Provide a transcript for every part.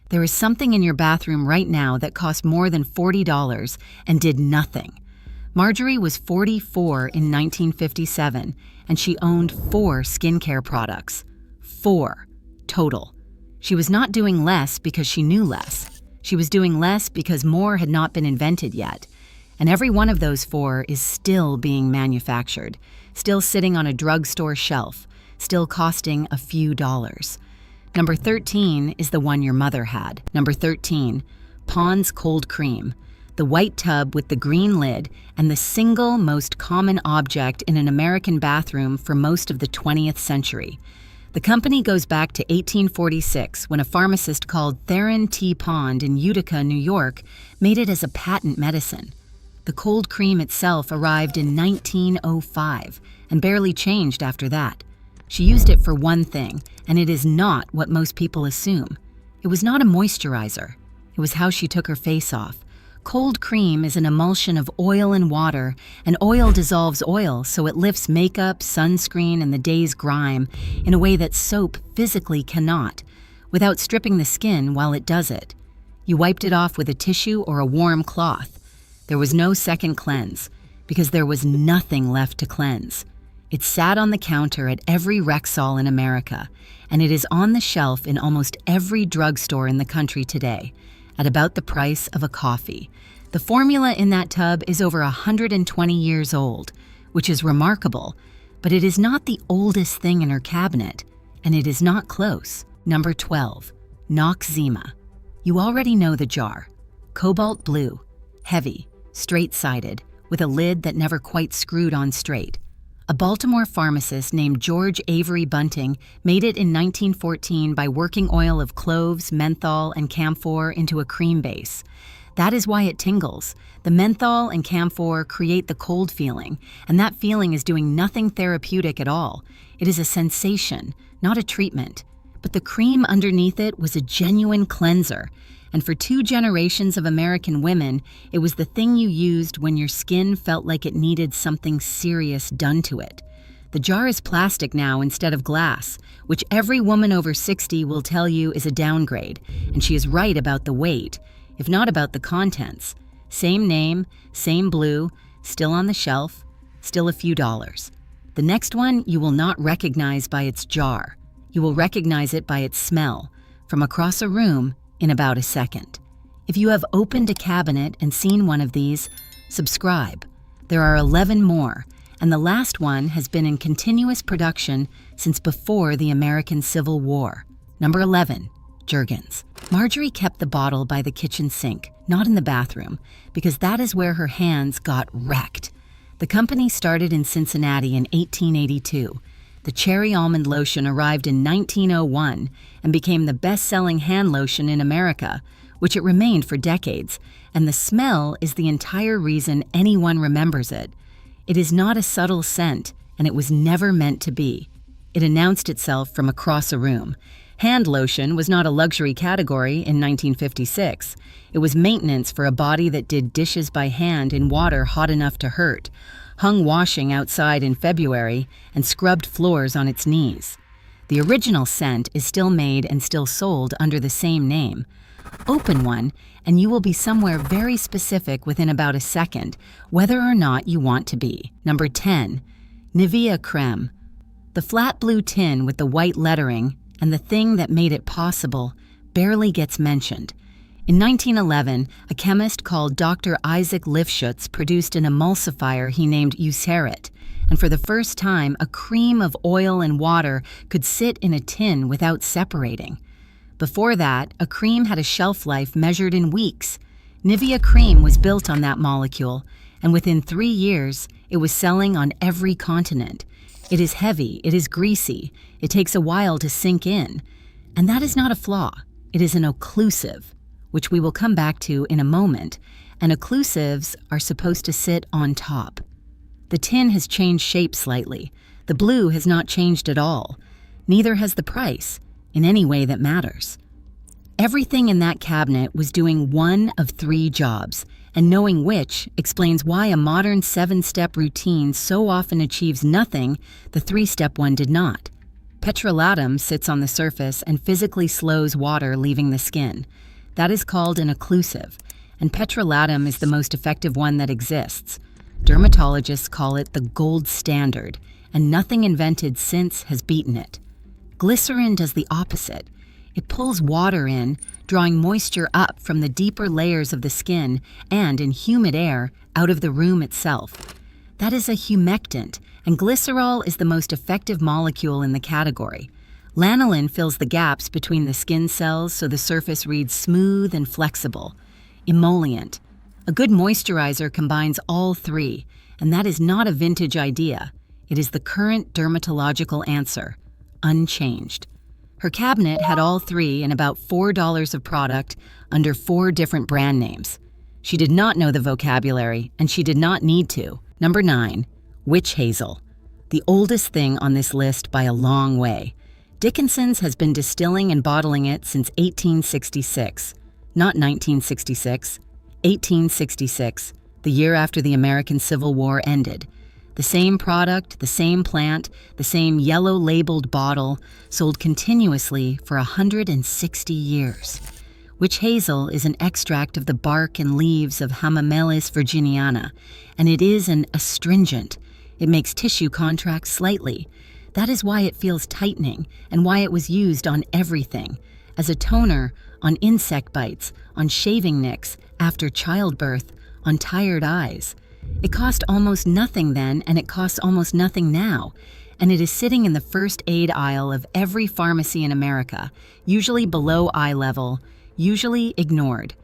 There is something in your bathroom right now that cost more than $40 and did nothing. Marjorie was 44 in 1957, and she owned 4 skincare products. 4 total. She was not doing less because she knew less. She was doing less because more had not been invented yet. And every one of those 4 is still being manufactured, still sitting on a drugstore shelf, still costing a few dollars. Number 13 is the one your mother had. Number 13, Pond's Cold Cream. The white tub with the green lid and the single most common object in an American bathroom for most of the 20th century. The company goes back to 1846 when a pharmacist called Theron T. Pond in Utica, New York, made it as a patent medicine. The cold cream itself arrived in 1905 and barely changed after that. She used it for one thing, and it is not what most people assume. It was not a moisturizer. It was how she took her face off. Cold cream is an emulsion of oil and water, and oil dissolves oil, so it lifts makeup, sunscreen, and the day's grime in a way that soap physically cannot, without stripping the skin while it does it. You wiped it off with a tissue or a warm cloth. There was no second cleanse, because there was nothing left to cleanse. It sat on the counter at every Rexall in America, and it is on the shelf in almost every drugstore in the country today, at about the price of a coffee. The formula in that tub is over 120 years old, which is remarkable, but it is not the oldest thing in her cabinet, and it is not close. Number 12, Noxzema. You already know the jar. Cobalt blue, heavy, straight-sided, with a lid that never quite screwed on straight. A Baltimore pharmacist named George Avery Bunting made it in 1914 by working oil of cloves, menthol, and camphor into a cream base. That is why it tingles. The menthol and camphor create the cold feeling, and that feeling is doing nothing therapeutic at all. It is a sensation, not a treatment. But the cream underneath it was a genuine cleanser, and for 2 generations of American women, it was the thing you used when your skin felt like it needed something serious done to it. The jar is plastic now instead of glass, which every woman over 60 will tell you is a downgrade, and she is right about the weight, if not about the contents. Same name, same blue, still on the shelf, still a few dollars. The next one you will not recognize by its jar. You will recognize it by its smell, from across a room in about a second. If you have opened a cabinet and seen one of these, subscribe. There are 11 more, and the last one has been in continuous production since before the American Civil War. Number 11, Jergens. Marjorie kept the bottle by the kitchen sink, not in the bathroom, because that is where her hands got wrecked. The company started in Cincinnati in 1882. The cherry almond lotion arrived in 1901 and became the best-selling hand lotion in America, which it remained for decades, and the smell is the entire reason anyone remembers it. It is not a subtle scent, and it was never meant to be. It announced itself from across a room. Hand lotion was not a luxury category in 1956. It was maintenance for a body that did dishes by hand in water hot enough to hurt, hung washing outside in February, and scrubbed floors on its knees. The original scent is still made and still sold under the same name. Open one, and you will be somewhere very specific within about a second, whether or not you want to be. Number 10, Nivea Creme. The flat blue tin with the white lettering and the thing that made it possible barely gets mentioned. In 1911, a chemist called Dr. Isaac Lifshutz produced an emulsifier he named Eucerin, and for the first time, a cream of oil and water could sit in a tin without separating. Before that, a cream had a shelf life measured in weeks. Nivea cream was built on that molecule, and within 3 years, it was selling on every continent. It is heavy, it is greasy, it takes a while to sink in. And that is not a flaw, it is an occlusive, which we will come back to in a moment, and occlusives are supposed to sit on top. The tin has changed shape slightly. The blue has not changed at all. Neither has the price, in any way that matters. Everything in that cabinet was doing one of 3 jobs, and knowing which explains why a modern 7-step routine so often achieves nothing the 3-step one did not. Petrolatum sits on the surface and physically slows water leaving the skin. That is called an occlusive, and petrolatum is the most effective one that exists. Dermatologists call it the gold standard, and nothing invented since has beaten it. Glycerin does the opposite. It pulls water in, drawing moisture up from the deeper layers of the skin and, in humid air, out of the room itself. That is a humectant, and glycerol is the most effective molecule in the category. Lanolin fills the gaps between the skin cells so the surface reads smooth and flexible. Emollient. A good moisturizer combines all three, and that is not a vintage idea. It is the current dermatological answer, unchanged. Her cabinet had all three and about $4 of product under 4 different brand names. She did not know the vocabulary, and she did not need to. Number 9. Witch Hazel. The oldest thing on this list by a long way. Dickinson's has been distilling and bottling it since 1866. Not 1966, 1866, the year after the American Civil War ended. The same product, the same plant, the same yellow-labeled bottle, sold continuously for 160 years. Witch hazel is an extract of the bark and leaves of Hamamelis virginiana, and it is an astringent. It makes tissue contract slightly. That is why it feels tightening and why it was used on everything. As a toner, on insect bites, on shaving nicks, after childbirth, on tired eyes. It cost almost nothing then, and it costs almost nothing now. And it is sitting in the first aid aisle of every pharmacy in America, usually below eye level, usually ignored.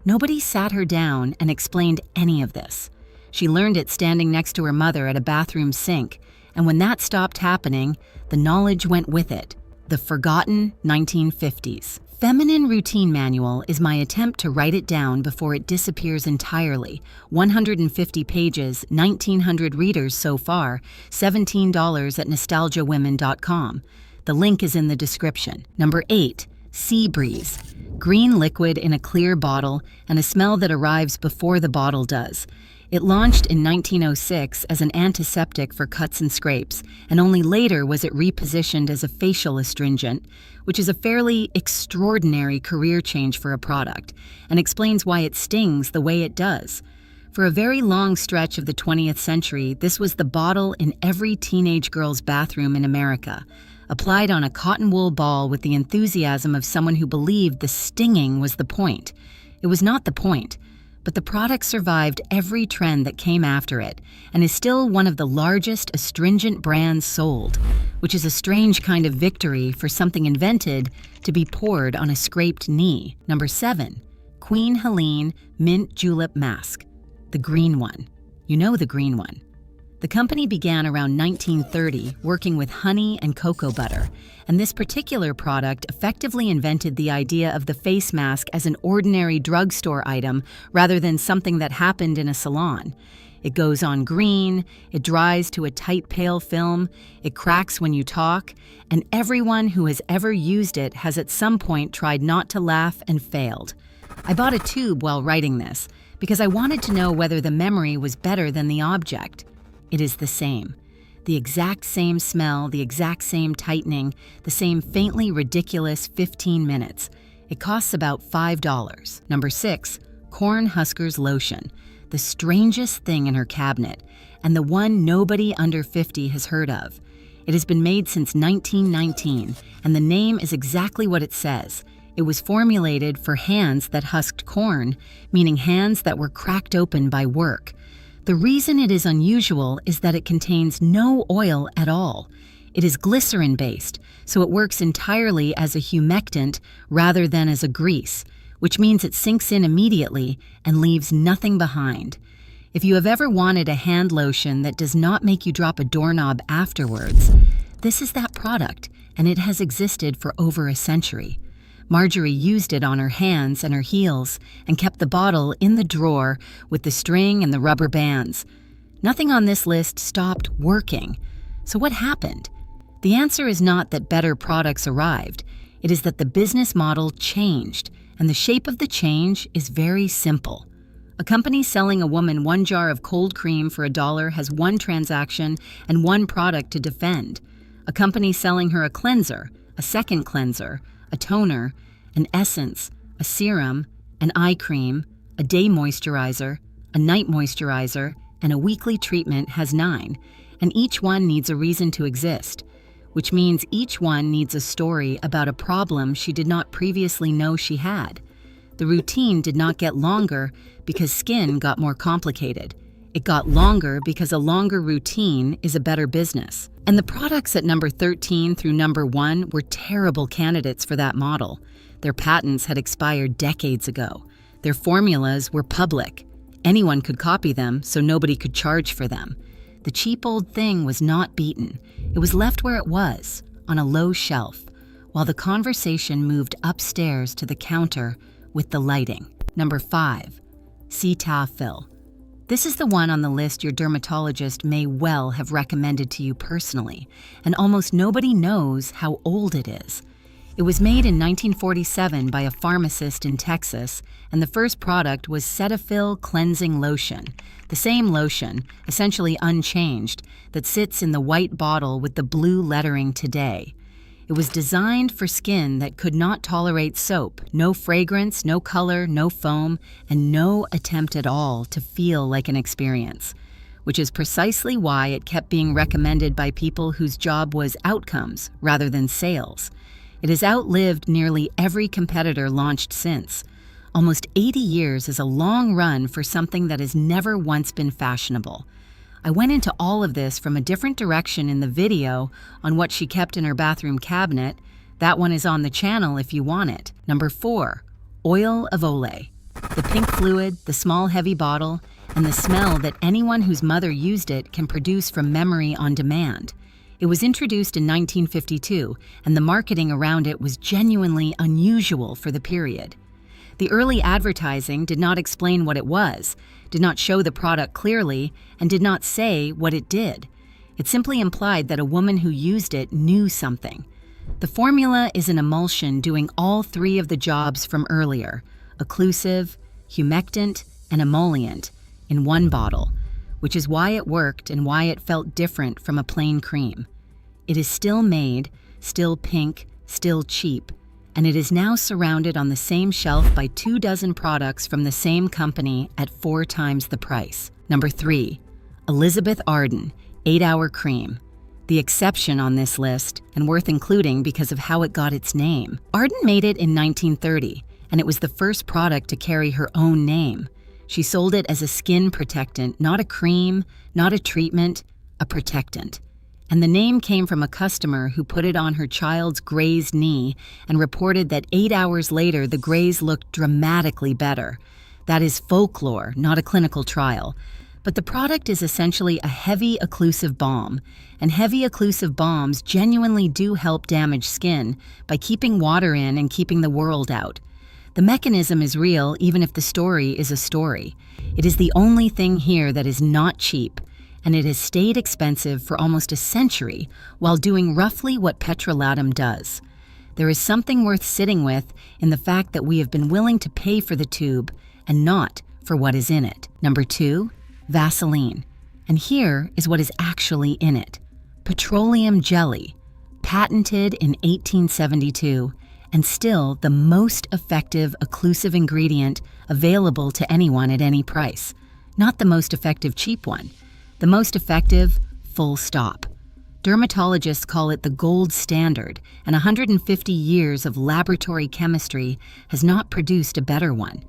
Nobody sat her down and explained any of this. She learned it standing next to her mother at a bathroom sink, and when that stopped happening, the knowledge went with it. The forgotten 1950s. Feminine Routine Manual is my attempt to write it down before it disappears entirely. 150 pages, 1,900 readers so far, $17 at nostalgiawomen.com. The link is in the description. Number 8. Sea Breeze. Green liquid in a clear bottle and a smell that arrives before the bottle does. It launched in 1906 as an antiseptic for cuts and scrapes, and only later was it repositioned as a facial astringent, which is a fairly extraordinary career change for a product, and explains why it stings the way it does. For a very long stretch of the 20th century, this was the bottle in every teenage girl's bathroom in America, applied on a cotton wool ball with the enthusiasm of someone who believed the stinging was the point. It was not the point. But the product survived every trend that came after it and is still one of the largest astringent brands sold, which is a strange kind of victory for something invented to be poured on a scraped knee. Number 7. Queen Helene Mint Julep Mask. The green one. You know the green one. The company began around 1930 working with honey and cocoa butter, and this particular product effectively invented the idea of the face mask as an ordinary drugstore item rather than something that happened in a salon. It goes on green, it dries to a tight pale film, it cracks when you talk, and everyone who has ever used it has at some point tried not to laugh and failed. I bought a tube while writing this because I wanted to know whether the memory was better than the object. It is the same. The exact same smell, the exact same tightening, the same faintly ridiculous 15 minutes. It costs about $5. Number 6. Corn Husker's Lotion. The strangest thing in her cabinet, and the one nobody under 50 has heard of. It has been made since 1919, and the name is exactly what it says. It was formulated for hands that husked corn, meaning hands that were cracked open by work. The reason it is unusual is that it contains no oil at all. It is glycerin-based, so it works entirely as a humectant rather than as a grease, which means it sinks in immediately and leaves nothing behind. If you have ever wanted a hand lotion that does not make you drop a doorknob afterwards, this is that product, and it has existed for over a century. Marjorie used it on her hands and her heels and kept the bottle in the drawer with the string and the rubber bands. Nothing on this list stopped working. So what happened? The answer is not that better products arrived. It is that the business model changed, and the shape of the change is very simple. A company selling a woman 1 jar of cold cream for $1 has one transaction and one product to defend. a company selling her a cleanser, a second cleanser, a toner, an essence, a serum, an eye cream, a day moisturizer, a night moisturizer, and a weekly treatment has 9, and each one needs a reason to exist, which means each one needs a story about a problem she did not previously know she had. The routine did not get longer because skin got more complicated. It got longer because a longer routine is a better business. And the products at number 13 through number 1 were terrible candidates for that model. Their patents had expired decades ago. Their formulas were public. Anyone could copy them, so nobody could charge for them. The cheap old thing was not beaten. It was left where it was, on a low shelf, while the conversation moved upstairs to the counter with the lighting. Number 5, Cetaphil. This is the one on the list your dermatologist may well have recommended to you personally, and almost nobody knows how old it is. It was made in 1947 by a pharmacist in Texas, and the first product was Cetaphil Cleansing Lotion, the same lotion, essentially unchanged, that sits in the white bottle with the blue lettering today. It was designed for skin that could not tolerate soap, no fragrance, no color, no foam, and no attempt at all to feel like an experience, which is precisely why it kept being recommended by people whose job was outcomes rather than sales. It has outlived nearly every competitor launched since. Almost 80 years is a long run for something that has never once been fashionable. I went into all of this from a different direction in the video on what she kept in her bathroom cabinet. That one is on the channel if you want it. Number 4, Oil of Olay. The pink fluid, the small heavy bottle, and the smell that anyone whose mother used it can produce from memory on demand. It was introduced in 1952, and the marketing around it was genuinely unusual for the period. The early advertising did not explain what it was, did not show the product clearly, and did not say what it did. It simply implied that a woman who used it knew something. The formula is an emulsion doing all 3 of the jobs from earlier: occlusive, humectant, and emollient, in one bottle, which is why it worked and why it felt different from a plain cream. It is still made, still pink, still cheap, and it is now surrounded on the same shelf by 24 products from the same company at 4 times the price. Number 3, Elizabeth Arden 8-Hour Cream. The exception on this list, and worth including because of how it got its name. Arden made it in 1930, and it was the first product to carry her own name. She sold it as a skin protectant, not a cream, not a treatment, a protectant. And the name came from a customer who put it on her child's grazed knee and reported that 8 hours later the graze looked dramatically better. That is folklore, not a clinical trial. But the product is essentially a heavy occlusive balm, and heavy occlusive balms genuinely do help damaged skin by keeping water in and keeping the world out. The mechanism is real even if the story is a story. It is the only thing here that is not cheap, and it has stayed expensive for almost a century while doing roughly what petrolatum does. There is something worth sitting with in the fact that we have been willing to pay for the tube and not for what is in it. Number 2, Vaseline. And here is what is actually in it. Petroleum jelly, patented in 1872, and still the most effective occlusive ingredient available to anyone at any price. Not the most effective cheap one. The most effective, full stop. Dermatologists call it the gold standard, and 150 years of laboratory chemistry has not produced a better one.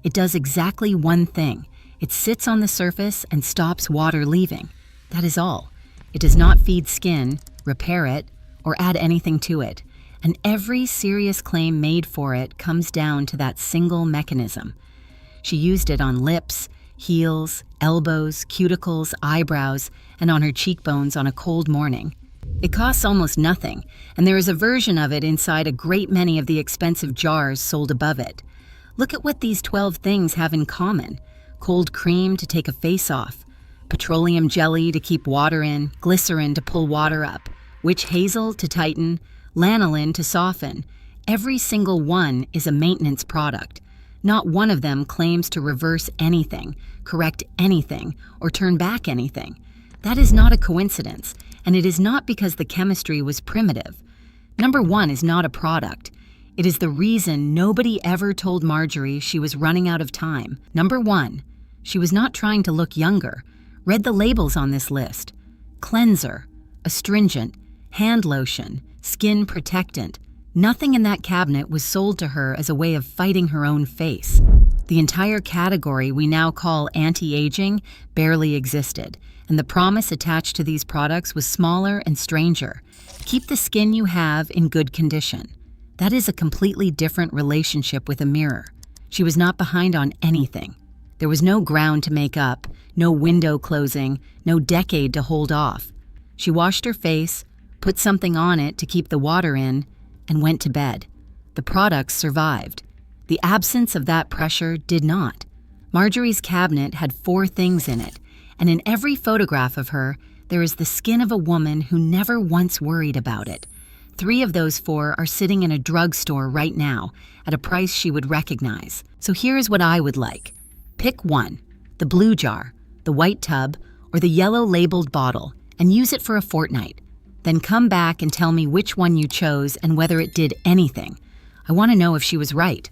It does exactly one thing. It sits on the surface and stops water leaving. That is all. It does not feed skin, repair it, or add anything to it. And every serious claim made for it comes down to that single mechanism. She used it on lips, heels, elbows, cuticles, eyebrows, and on her cheekbones on a cold morning. It costs almost nothing, and there is a version of it inside a great many of the expensive jars sold above it. Look at what these 12 things have in common. Cold cream to take a face off, petroleum jelly to keep water in, glycerin to pull water up, witch hazel to tighten, lanolin to soften. Every single one is a maintenance product. Not one of them claims to reverse anything, correct anything, or turn back anything. That is not a coincidence, and it is not because the chemistry was primitive. Number 1 is not a product. It is the reason nobody ever told Marjorie she was running out of time. Number 1, she was not trying to look younger. Read the labels on this list. Cleanser, astringent, hand lotion, skin protectant. Nothing in that cabinet was sold to her as a way of fighting her own face. The entire category we now call anti-aging barely existed, and the promise attached to these products was smaller and stranger. Keep the skin you have in good condition. That is a completely different relationship with a mirror. She was not behind on anything. There was no ground to make up, no window closing, no decade to hold off. She washed her face, put something on it to keep the water in, and went to bed. The products survived. The absence of that pressure did not. Marjorie's cabinet had 4 things in it, and in every photograph of her, there is the skin of a woman who never once worried about it. 3 of those 4 are sitting in a drugstore right now at a price she would recognize. So here is what I would like. Pick 1, the blue jar, the white tub, or the yellow labeled bottle, and use it for a fortnight. Then come back and tell me which one you chose and whether it did anything. I want to know if she was right.